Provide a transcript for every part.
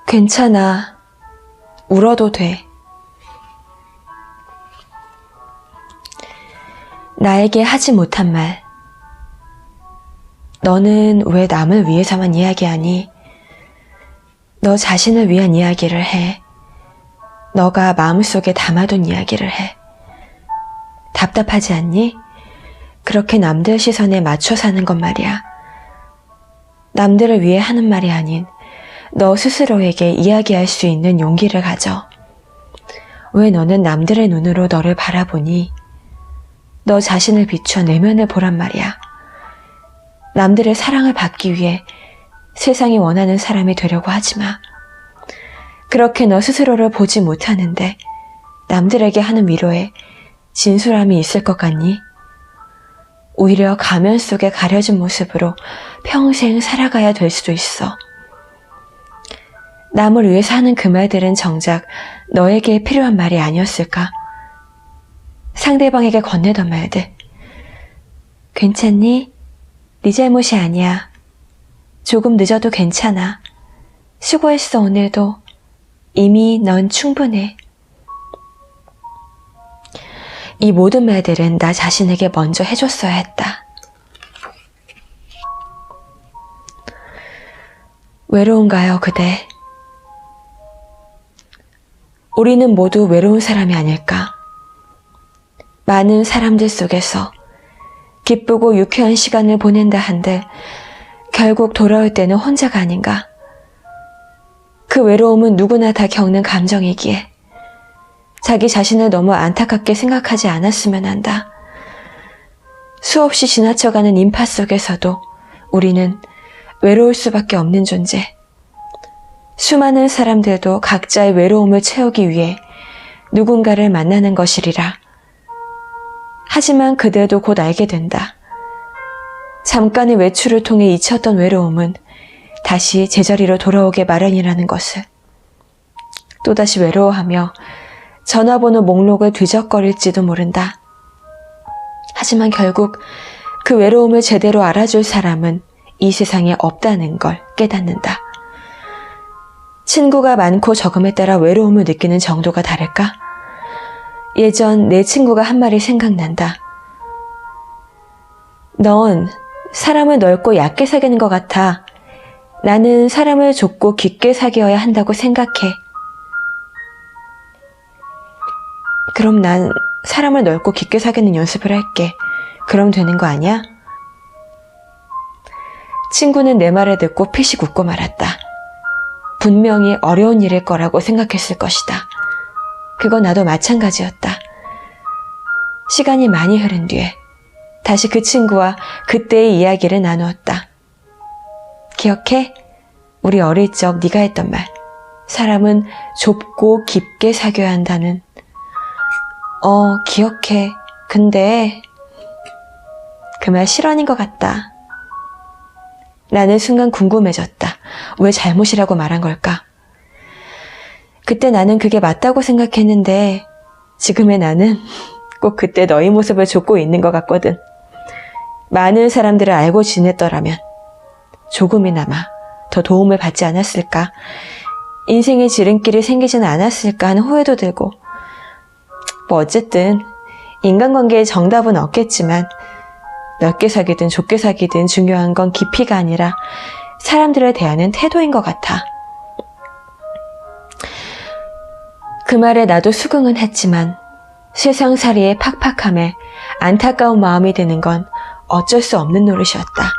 괜찮아. 울어도 돼. 나에게 하지 못한 말. 너는 왜 남을 위해서만 이야기하니? 너 자신을 위한 이야기를 해. 너가 마음속에 담아둔 이야기를 해. 답답하지 않니? 그렇게 남들 시선에 맞춰 사는 건 말이야. 남들을 위해 하는 말이 아닌 너 스스로에게 이야기할 수 있는 용기를 가져. 왜 너는 남들의 눈으로 너를 바라보니? 너 자신을 비춰 내면을 보란 말이야. 남들의 사랑을 받기 위해 세상이 원하는 사람이 되려고 하지 마. 그렇게 너 스스로를 보지 못하는데 남들에게 하는 위로에 진솔함이 있을 것 같니? 오히려 가면 속에 가려진 모습으로 평생 살아가야 될 수도 있어. 남을 위해서 하는 그 말들은 정작 너에게 필요한 말이 아니었을까? 상대방에게 건네던 말들. 괜찮니? 네 잘못이 아니야. 조금 늦어도 괜찮아. 수고했어 오늘도. 이미 넌 충분해. 이 모든 말들은 나 자신에게 먼저 해줬어야 했다. 외로운가요, 그대? 우리는 모두 외로운 사람이 아닐까? 많은 사람들 속에서 기쁘고 유쾌한 시간을 보낸다 한들 결국 돌아올 때는 혼자가 아닌가? 그 외로움은 누구나 다 겪는 감정이기에 자기 자신을 너무 안타깝게 생각하지 않았으면 한다. 수없이 지나쳐가는 인파 속에서도 우리는 외로울 수밖에 없는 존재. 수많은 사람들도 각자의 외로움을 채우기 위해 누군가를 만나는 것이리라. 하지만 그들도 곧 알게 된다. 잠깐의 외출을 통해 잊혔던 외로움은 다시 제자리로 돌아오게 마련이라는 것을. 또다시 외로워하며 전화번호 목록을 뒤적거릴지도 모른다. 하지만 결국 그 외로움을 제대로 알아줄 사람은 이 세상에 없다는 걸 깨닫는다. 친구가 많고 적음에 따라 외로움을 느끼는 정도가 다를까? 예전 내 친구가 한 말이 생각난다. 넌 사람을 넓고 얕게 사귀는 것 같아. 나는 사람을 좁고 깊게 사귀어야 한다고 생각해. 그럼 난 사람을 넓고 깊게 사귀는 연습을 할게. 그럼 되는 거 아니야? 친구는 내 말을 듣고 피식 웃고 말았다. 분명히 어려운 일일 거라고 생각했을 것이다. 그건 나도 마찬가지였다. 시간이 많이 흐른 뒤에 다시 그 친구와 그때의 이야기를 나누었다. 기억해? 우리 어릴 적 네가 했던 말. 사람은 좁고 깊게 사귀어야 한다는. 기억해. 근데 그 말 실언인 것 같다. 나는 순간 궁금해졌다. 왜 잘못이라고 말한 걸까? 그때 나는 그게 맞다고 생각했는데 지금의 나는 꼭 그때 너의 모습을 좇고 있는 것 같거든. 많은 사람들을 알고 지냈더라면 조금이나마 더 도움을 받지 않았을까? 인생의 지름길이 생기지는 않았을까 하는 후회도 들고, 뭐 어쨌든 인간관계에 정답은 없겠지만 넓게 사귀든 좁게 사귀든 중요한 건 깊이가 아니라 사람들을 대하는 태도인 것 같아. 그 말에 나도 수긍은 했지만 세상살이의 팍팍함에 안타까운 마음이 드는 건 어쩔 수 없는 노릇이었다.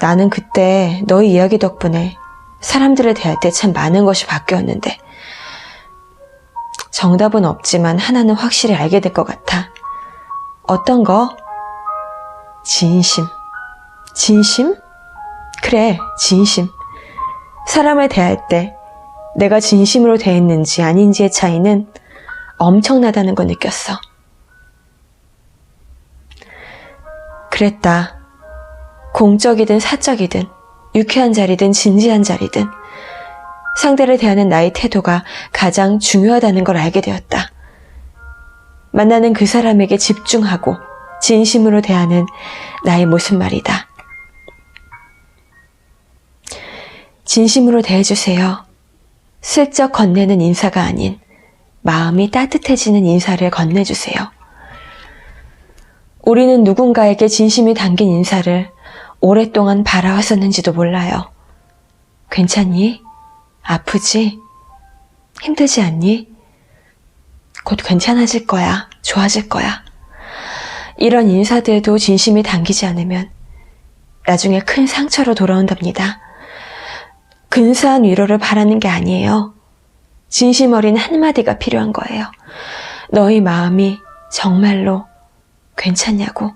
나는 그때 너의 이야기 덕분에 사람들을 대할 때 참 많은 것이 바뀌었는데 정답은 없지만 하나는 확실히 알게 될 것 같아. 어떤 거? 진심. 진심? 그래, 진심. 사람을 대할 때 내가 진심으로 대했는지 아닌지의 차이는 엄청나다는 걸 느꼈어. 그랬다. 공적이든 사적이든 유쾌한 자리든 진지한 자리든 상대를 대하는 나의 태도가 가장 중요하다는 걸 알게 되었다. 만나는 그 사람에게 집중하고 진심으로 대하는 나의 모습 말이다. 진심으로 대해주세요. 슬쩍 건네는 인사가 아닌 마음이 따뜻해지는 인사를 건네주세요. 우리는 누군가에게 진심이 담긴 인사를 오랫동안 바라왔었는지도 몰라요. 괜찮니? 아프지? 힘들지 않니? 곧 괜찮아질 거야. 좋아질 거야. 이런 인사들도 진심이 담기지 않으면 나중에 큰 상처로 돌아온답니다. 근사한 위로를 바라는 게 아니에요. 진심 어린 한마디가 필요한 거예요. 너희 마음이 정말로 괜찮냐고.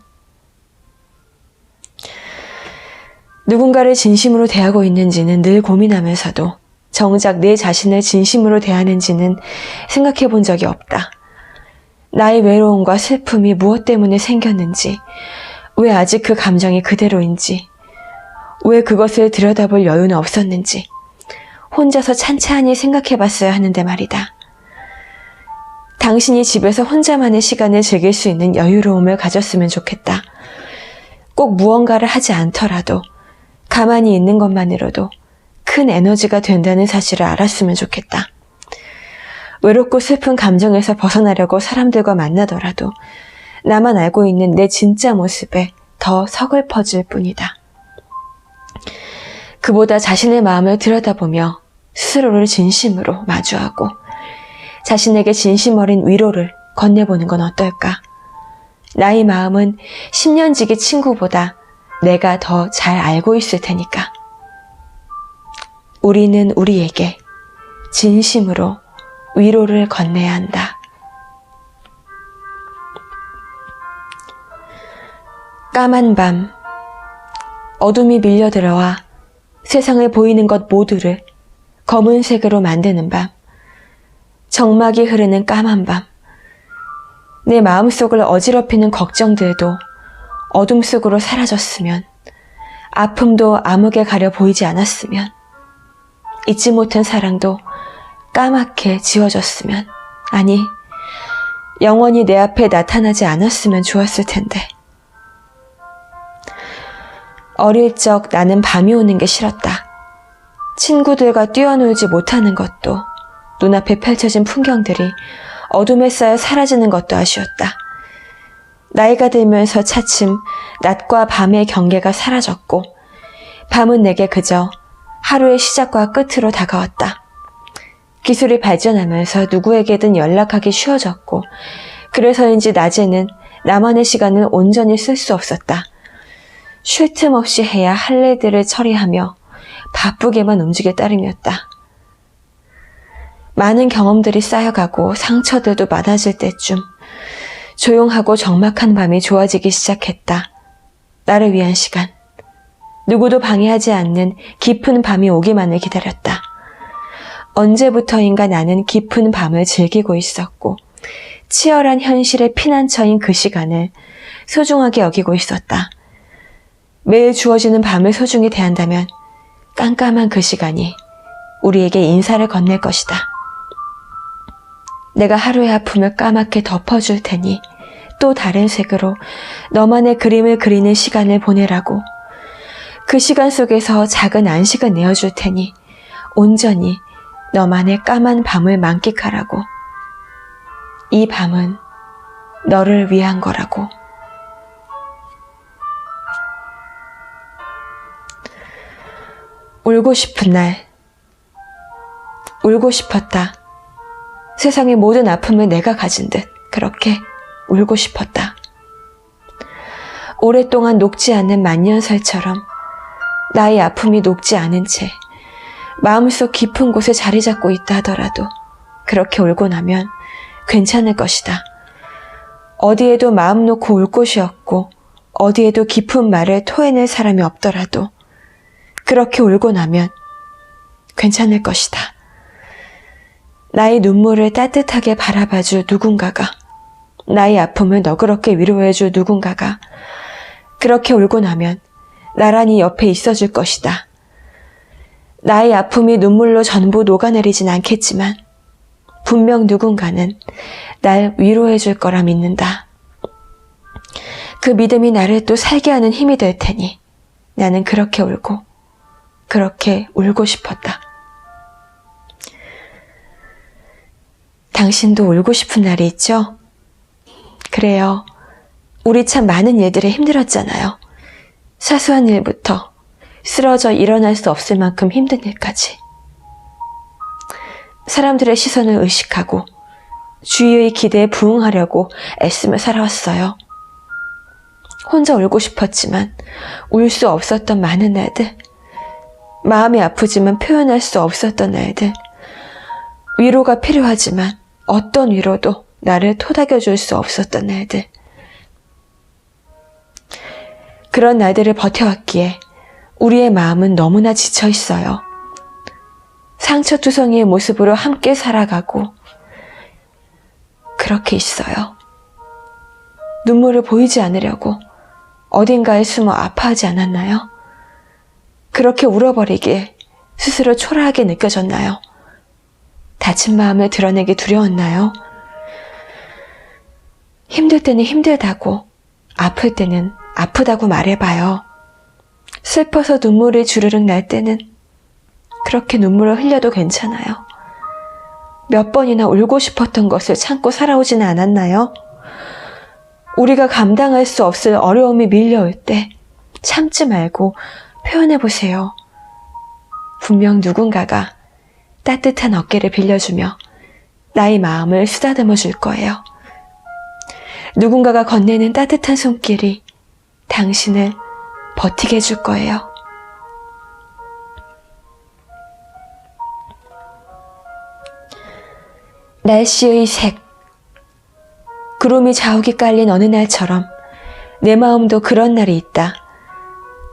누군가를 진심으로 대하고 있는지는 늘 고민하면서도 정작 내 자신을 진심으로 대하는지는 생각해 본 적이 없다. 나의 외로움과 슬픔이 무엇 때문에 생겼는지, 왜 아직 그 감정이 그대로인지, 왜 그것을 들여다볼 여유는 없었는지 혼자서 찬찬히 생각해 봤어야 하는데 말이다. 당신이 집에서 혼자만의 시간을 즐길 수 있는 여유로움을 가졌으면 좋겠다. 꼭 무언가를 하지 않더라도 가만히 있는 것만으로도 큰 에너지가 된다는 사실을 알았으면 좋겠다. 외롭고 슬픈 감정에서 벗어나려고 사람들과 만나더라도 나만 알고 있는 내 진짜 모습에 더 서글퍼질 뿐이다. 그보다 자신의 마음을 들여다보며 스스로를 진심으로 마주하고 자신에게 진심 어린 위로를 건네보는 건 어떨까? 나의 마음은 10년 지기 친구보다 내가 더 잘 알고 있을 테니까. 우리는 우리에게 진심으로 위로를 건네야 한다. 까만 밤, 어둠이 밀려들어와 세상에 보이는 것 모두를 검은색으로 만드는 밤, 정막이 흐르는 까만 밤, 내 마음속을 어지럽히는 걱정들도 어둠 속으로 사라졌으면, 아픔도 암흑에 가려 보이지 않았으면, 잊지 못한 사랑도 까맣게 지워졌으면, 아니, 영원히 내 앞에 나타나지 않았으면 좋았을 텐데. 어릴 적 나는 밤이 오는 게 싫었다. 친구들과 뛰어놀지 못하는 것도, 눈앞에 펼쳐진 풍경들이 어둠에 쌓여 사라지는 것도 아쉬웠다. 나이가 들면서 차츰 낮과 밤의 경계가 사라졌고, 밤은 내게 그저 하루의 시작과 끝으로 다가왔다. 기술이 발전하면서 누구에게든 연락하기 쉬워졌고, 그래서인지 낮에는 나만의 시간을 온전히 쓸 수 없었다. 쉴 틈 없이 해야 할 일들을 처리하며 바쁘게만 움직일 따름이었다. 많은 경험들이 쌓여가고 상처들도 많아질 때쯤 조용하고 적막한 밤이 좋아지기 시작했다. 나를 위한 시간. 누구도 방해하지 않는 깊은 밤이 오기만을 기다렸다. 언제부터인가 나는 깊은 밤을 즐기고 있었고, 치열한 현실의 피난처인 그 시간을 소중하게 여기고 있었다. 매일 주어지는 밤을 소중히 대한다면 깜깜한 그 시간이 우리에게 인사를 건넬 것이다. 내가 하루의 아픔을 까맣게 덮어줄 테니 또 다른 색으로 너만의 그림을 그리는 시간을 보내라고. 그 시간 속에서 작은 안식을 내어줄 테니 온전히 너만의 까만 밤을 만끽하라고. 이 밤은 너를 위한 거라고. 울고 싶은 날, 울고 싶었다. 세상의 모든 아픔을 내가 가진 듯 그렇게 울고 싶었다. 오랫동안 녹지 않는 만년설처럼 나의 아픔이 녹지 않은 채 마음속 깊은 곳에 자리 잡고 있다 하더라도 그렇게 울고 나면 괜찮을 것이다. 어디에도 마음 놓고 울 곳이 없고 어디에도 깊은 말을 토해낼 사람이 없더라도 그렇게 울고 나면 괜찮을 것이다. 나의 눈물을 따뜻하게 바라봐줄 누군가가, 나의 아픔을 너그럽게 위로해줄 누군가가 그렇게 울고 나면 나란히 옆에 있어줄 것이다. 나의 아픔이 눈물로 전부 녹아내리진 않겠지만 분명 누군가는 날 위로해줄 거라 믿는다. 그 믿음이 나를 또 살게 하는 힘이 될 테니 나는 그렇게 울고 그렇게 울고 싶었다. 당신도 울고 싶은 날이 있죠? 그래요. 우리 참 많은 일들에 힘들었잖아요. 사소한 일부터 쓰러져 일어날 수 없을 만큼 힘든 일까지. 사람들의 시선을 의식하고 주위의 기대에 부응하려고 애쓰며 살아왔어요. 혼자 울고 싶었지만 울 수 없었던 많은 날들, 마음이 아프지만 표현할 수 없었던 날들, 위로가 필요하지만 어떤 위로도 나를 토닥여줄 수 없었던 날들. 그런 날들을 버텨왔기에 우리의 마음은 너무나 지쳐 있어요. 상처투성이의 모습으로 함께 살아가고 그렇게 있어요. 눈물을 보이지 않으려고 어딘가에 숨어 아파하지 않았나요? 그렇게 울어버리기에 스스로 초라하게 느껴졌나요? 다친 마음을 드러내기 두려웠나요? 힘들 때는 힘들다고, 아플 때는 아프다고 말해봐요. 슬퍼서 눈물이 주르륵 날 때는 그렇게 눈물을 흘려도 괜찮아요. 몇 번이나 울고 싶었던 것을 참고 살아오지는 않았나요? 우리가 감당할 수 없을 어려움이 밀려올 때 참지 말고 표현해보세요. 분명 누군가가 따뜻한 어깨를 빌려주며 나의 마음을 쓰다듬어 줄 거예요. 누군가가 건네는 따뜻한 손길이 당신을 버티게 해줄 거예요. 날씨의 색, 구름이 자욱이 깔린 어느 날처럼 내 마음도 그런 날이 있다.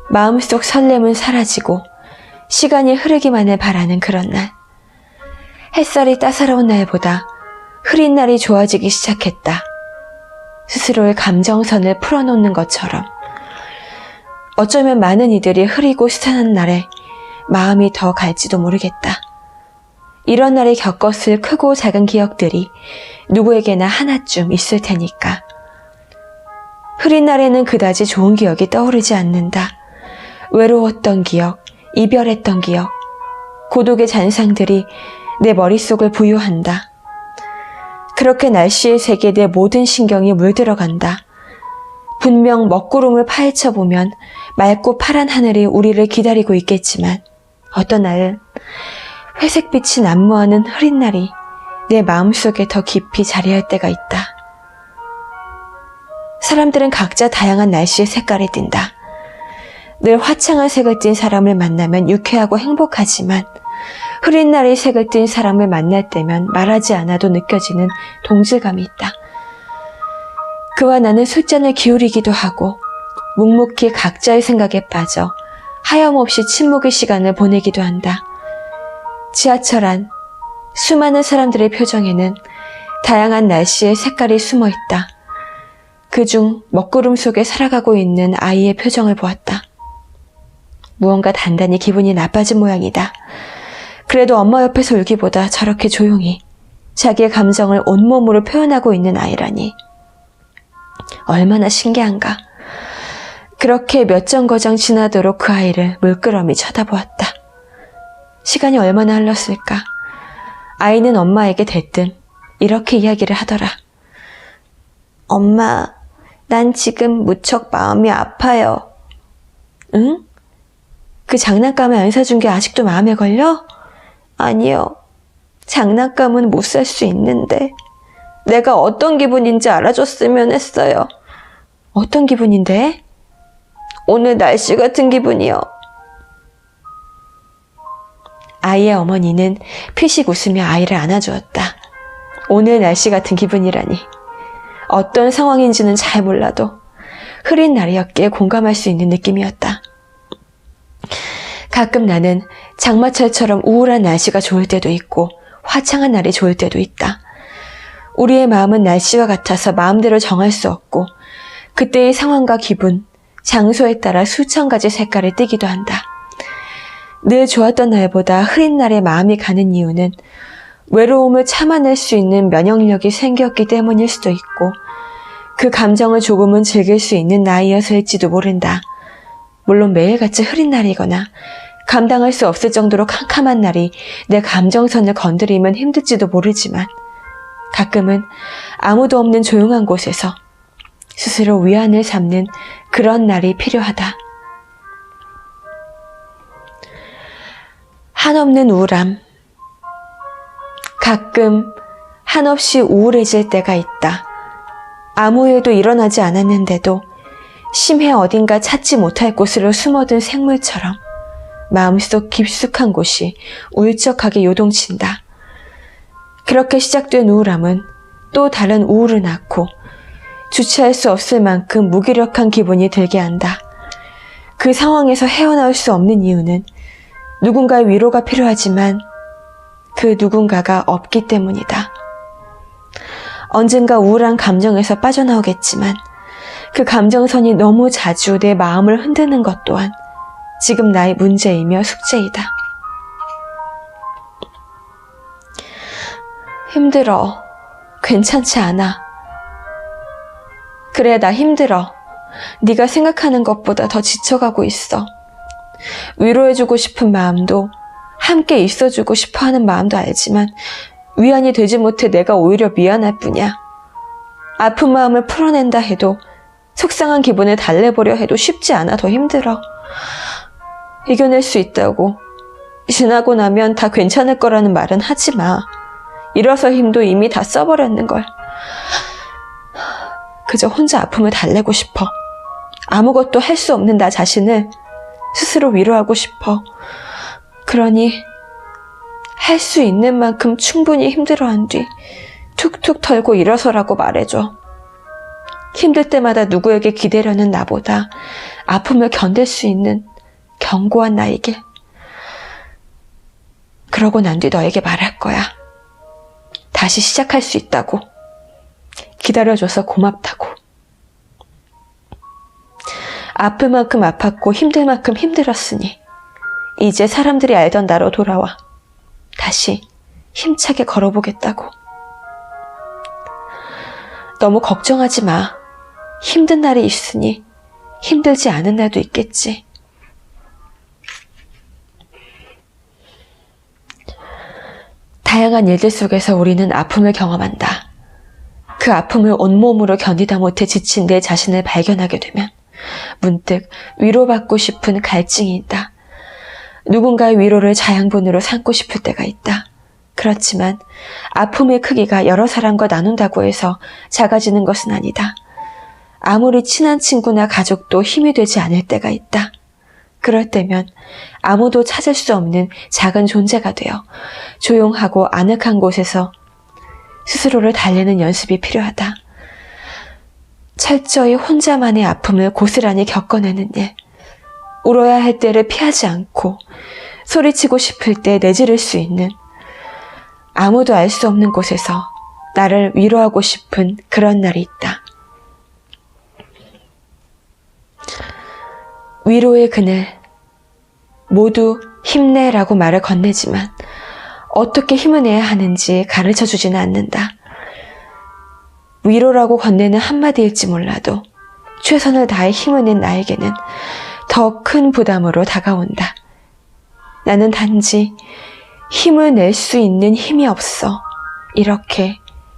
마음속 설렘은 사라지고 시간이 흐르기만을 바라는 그런 날. 햇살이 따사로운 날보다 흐린 날이 좋아지기 시작했다. 스스로의 감정선을 풀어놓는 것처럼. 어쩌면 많은 이들이 흐리고 스산한 날에 마음이 더 갈지도 모르겠다. 이런 날을 겪었을 크고 작은 기억들이 누구에게나 하나쯤 있을 테니까. 흐린 날에는 그다지 좋은 기억이 떠오르지 않는다. 외로웠던 기억, 이별했던 기억, 고독의 잔상들이 내 머릿속을 부유한다. 그렇게 날씨의 색에 내 모든 신경이 물들어간다. 분명 먹구름을 파헤쳐보면 맑고 파란 하늘이 우리를 기다리고 있겠지만 어떤 날은 회색빛이 난무하는 흐린 날이 내 마음속에 더 깊이 자리할 때가 있다. 사람들은 각자 다양한 날씨의 색깔에 띈다. 늘 화창한 색을 띤 사람을 만나면 유쾌하고 행복하지만 흐린 날의 색을 띤 사람을 만날 때면 말하지 않아도 느껴지는 동질감이 있다. 그와 나는 술잔을 기울이기도 하고 묵묵히 각자의 생각에 빠져 하염없이 침묵의 시간을 보내기도 한다. 지하철 안 수많은 사람들의 표정에는 다양한 날씨의 색깔이 숨어 있다. 그중 먹구름 속에 살아가고 있는 아이의 표정을 보았다. 무언가 단단히 기분이 나빠진 모양이다. 그래도 엄마 옆에서 울기보다 저렇게 조용히 자기의 감정을 온몸으로 표현하고 있는 아이라니. 얼마나 신기한가. 그렇게 몇 정거장 지나도록 그 아이를 물끄러미 쳐다보았다. 시간이 얼마나 흘렀을까. 아이는 엄마에게 대뜸 이렇게 이야기를 하더라. 엄마, 난 지금 무척 마음이 아파요. 응? 그 장난감을 안 사준 게 아직도 마음에 걸려? 아니요. 장난감은 못 살 수 있는데 내가 어떤 기분인지 알아줬으면 했어요. 어떤 기분인데? 오늘 날씨 같은 기분이요. 아이의 어머니는 피식 웃으며 아이를 안아주었다. 오늘 날씨 같은 기분이라니. 어떤 상황인지는 잘 몰라도 흐린 날이었기에 공감할 수 있는 느낌이었다. 가끔 나는 장마철처럼 우울한 날씨가 좋을 때도 있고 화창한 날이 좋을 때도 있다. 우리의 마음은 날씨와 같아서 마음대로 정할 수 없고 그때의 상황과 기분, 장소에 따라 수천 가지 색깔을 띠기도 한다. 늘 좋았던 날보다 흐린 날에 마음이 가는 이유는 외로움을 참아낼 수 있는 면역력이 생겼기 때문일 수도 있고 그 감정을 조금은 즐길 수 있는 나이여서일지도 모른다. 물론 매일같이 흐린 날이거나 감당할 수 없을 정도로 캄캄한 날이 내 감정선을 건드리면 힘들지도 모르지만 가끔은 아무도 없는 조용한 곳에서 스스로 위안을 삼는 그런 날이 필요하다. 한없는 우울함. 가끔 한없이 우울해질 때가 있다. 아무 일도 일어나지 않았는데도 심해 어딘가 찾지 못할 곳으로 숨어든 생물처럼 마음속 깊숙한 곳이 울적하게 요동친다. 그렇게 시작된 우울함은 또 다른 우울을 낳고 주체할 수 없을 만큼 무기력한 기분이 들게 한다. 그 상황에서 헤어나올 수 없는 이유는 누군가의 위로가 필요하지만 그 누군가가 없기 때문이다. 언젠가 우울한 감정에서 빠져나오겠지만 그 감정선이 너무 자주 내 마음을 흔드는 것 또한 지금 나의 문제이며 숙제이다. 힘들어. 괜찮지 않아. 그래, 나 힘들어. 네가 생각하는 것보다 더 지쳐가고 있어. 위로해주고 싶은 마음도 함께 있어주고 싶어하는 마음도 알지만 위안이 되지 못해 내가 오히려 미안할 뿐이야. 아픈 마음을 풀어낸다 해도 속상한 기분을 달래보려 해도 쉽지 않아. 더 힘들어. 이겨낼 수 있다고. 지나고 나면 다 괜찮을 거라는 말은 하지 마. 일어서 힘도 이미 다 써버렸는걸. 그저 혼자 아픔을 달래고 싶어. 아무것도 할 수 없는 나 자신을 스스로 위로하고 싶어. 그러니 할 수 있는 만큼 충분히 힘들어한 뒤 툭툭 털고 일어서라고 말해줘. 힘들 때마다 누구에게 기대려는 나보다 아픔을 견딜 수 있는 견고한 나에게. 그러고 난 뒤 너에게 말할 거야. 다시 시작할 수 있다고. 기다려줘서 고맙다고. 아플 만큼 아팠고 힘들 만큼 힘들었으니 이제 사람들이 알던 나로 돌아와 다시 힘차게 걸어보겠다고. 너무 걱정하지 마. 힘든 날이 있으니 힘들지 않은 날도 있겠지. 다양한 일들 속에서 우리는 아픔을 경험한다. 그 아픔을 온몸으로 견디다 못해 지친 내 자신을 발견하게 되면 문득 위로받고 싶은 갈증이 있다. 누군가의 위로를 자양분으로 삼고 싶을 때가 있다. 그렇지만 아픔의 크기가 여러 사람과 나눈다고 해서 작아지는 것은 아니다. 아무리 친한 친구나 가족도 힘이 되지 않을 때가 있다. 그럴 때면 아무도 찾을 수 없는 작은 존재가 되어 조용하고 아늑한 곳에서 스스로를 달래는 연습이 필요하다. 철저히 혼자만의 아픔을 고스란히 겪어내는 일. 울어야 할 때를 피하지 않고 소리치고 싶을 때 내지를 수 있는, 아무도 알 수 없는 곳에서 나를 위로하고 싶은 그런 날이 있다. 위로의 그늘. 모두 힘내라고 말을 건네지만 어떻게 힘을 내야 하는지 가르쳐주지는 않는다. 위로라고 건네는 한마디일지 몰라도 최선을 다해 힘을 낸 나에게는 더 큰 부담으로 다가온다. 나는 단지 힘을 낼 수 있는 힘이 없어 이렇게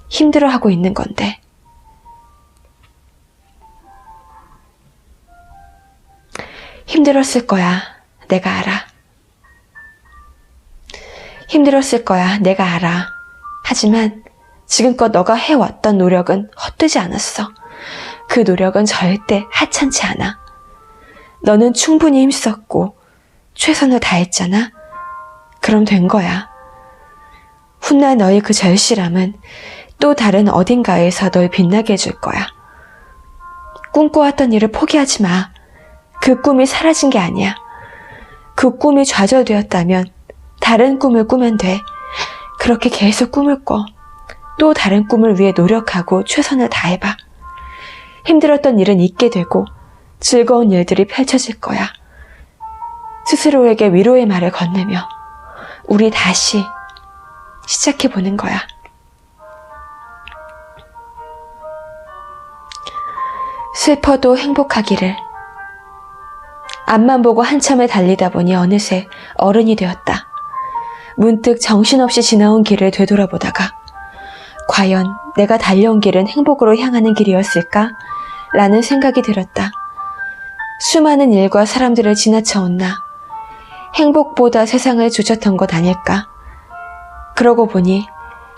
힘들어하고 있는 건데. 힘들었을 거야. 내가 알아. 힘들었을 거야. 내가 알아. 하지만 지금껏 너가 해왔던 노력은 헛되지 않았어. 그 노력은 절대 하찮지 않아. 너는 충분히 힘썼고 최선을 다했잖아. 그럼 된 거야. 훗날 너의 그 절실함은 또 다른 어딘가에서 널 빛나게 해줄 거야. 꿈꿔왔던 일을 포기하지 마. 그 꿈이 사라진 게 아니야. 그 꿈이 좌절되었다면 다른 꿈을 꾸면 돼. 그렇게 계속 꿈을 꿔. 또 다른 꿈을 위해 노력하고 최선을 다해봐. 힘들었던 일은 잊게 되고 즐거운 일들이 펼쳐질 거야. 스스로에게 위로의 말을 건네며 우리 다시 시작해보는 거야. 슬퍼도 행복하기를. 앞만 보고 한참을 달리다 보니 어느새 어른이 되었다. 문득 정신없이 지나온 길을 되돌아보다가 과연 내가 달려온 길은 행복으로 향하는 길이었을까? 라는 생각이 들었다. 수많은 일과 사람들을 지나쳐온 나. 행복보다 세상을 주쳤던 것 아닐까? 그러고 보니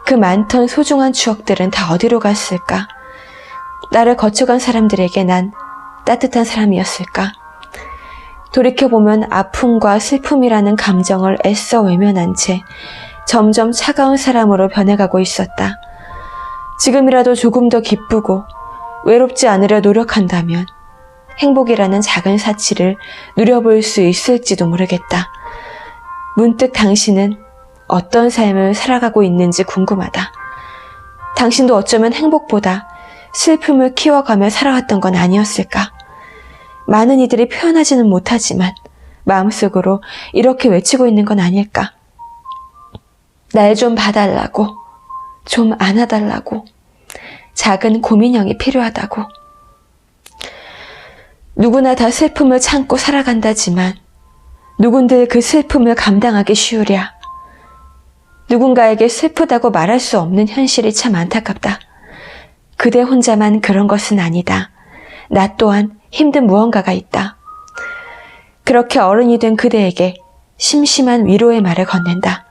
그 많던 소중한 추억들은 다 어디로 갔을까? 나를 거쳐간 사람들에게 난 따뜻한 사람이었을까? 돌이켜보면 아픔과 슬픔이라는 감정을 애써 외면한 채 점점 차가운 사람으로 변해가고 있었다. 지금이라도 조금 더 기쁘고 외롭지 않으려 노력한다면 행복이라는 작은 사치를 누려볼 수 있을지도 모르겠다. 문득 당신은 어떤 삶을 살아가고 있는지 궁금하다. 당신도 어쩌면 행복보다 슬픔을 키워가며 살아왔던 건 아니었을까? 많은 이들이 표현하지는 못하지만 마음속으로 이렇게 외치고 있는 건 아닐까? 날 좀 봐달라고, 좀 안아달라고, 작은 고민형이 필요하다고. 누구나 다 슬픔을 참고 살아간다지만 누군들 그 슬픔을 감당하기 쉬우랴. 누군가에게 슬프다고 말할 수 없는 현실이 참 안타깝다. 그대 혼자만 그런 것은 아니다. 나 또한 힘든 무언가가 있다. 그렇게 어른이 된 그대에게 심심한 위로의 말을 건넨다.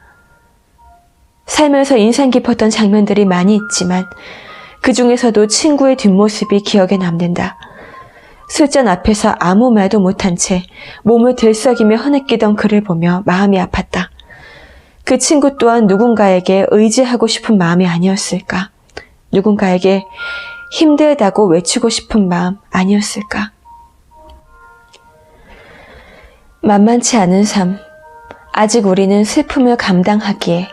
살면서 인상 깊었던 장면들이 많이 있지만 그 중에서도 친구의 뒷모습이 기억에 남는다. 술잔 앞에서 아무 말도 못한 채 몸을 들썩이며 흐느끼던 그를 보며 마음이 아팠다. 그 친구 또한 누군가에게 의지하고 싶은 마음이 아니었을까? 누군가에게 힘들다고 외치고 싶은 마음 아니었을까? 만만치 않은 삶, 아직 우리는 슬픔을 감당하기에,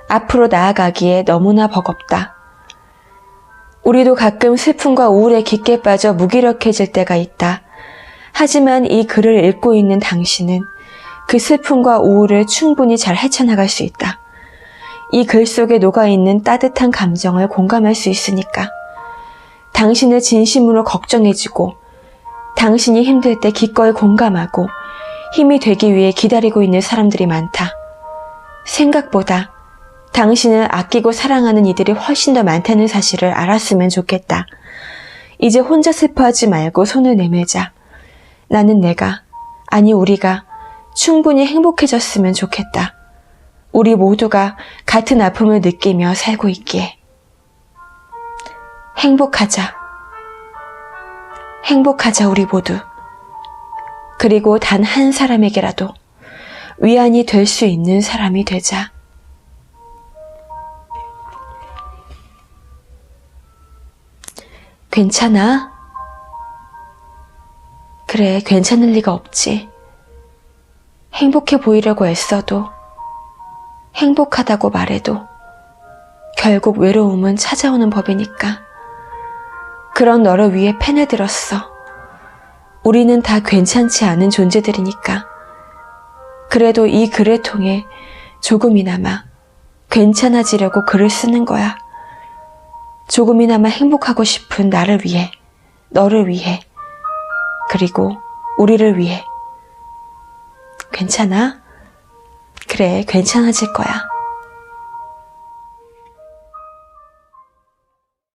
앞으로 나아가기에 너무나 버겁다. 우리도 가끔 슬픔과 우울에 깊게 빠져 무기력해질 때가 있다. 하지만 이 글을 읽고 있는 당신은 그 슬픔과 우울을 충분히 잘 헤쳐나갈 수 있다. 이 글 속에 녹아있는 따뜻한 감정을 공감할 수 있으니까. 당신을 진심으로 걱정해주고 당신이 힘들 때 기꺼이 공감하고 힘이 되기 위해 기다리고 있는 사람들이 많다. 생각보다 당신을 아끼고 사랑하는 이들이 훨씬 더 많다는 사실을 알았으면 좋겠다. 이제 혼자 슬퍼하지 말고 손을 내밀자. 나는 내가, 아니 우리가 충분히 행복해졌으면 좋겠다. 우리 모두가 같은 아픔을 느끼며 살고 있기에. 행복하자. 행복하자 우리 모두. 그리고 단 한 사람에게라도 위안이 될 수 있는 사람이 되자. 괜찮아? 그래, 괜찮을 리가 없지. 행복해 보이려고 애써도, 행복하다고 말해도 결국 외로움은 찾아오는 법이니까. 그런 너를 위해 펜을 들었어. 우리는 다 괜찮지 않은 존재들이니까. 그래도 이 글을 통해 조금이나마 괜찮아지려고 글을 쓰는 거야. 조금이나마 행복하고 싶은 나를 위해, 너를 위해, 그리고 우리를 위해. 괜찮아? 그래, 괜찮아질 거야.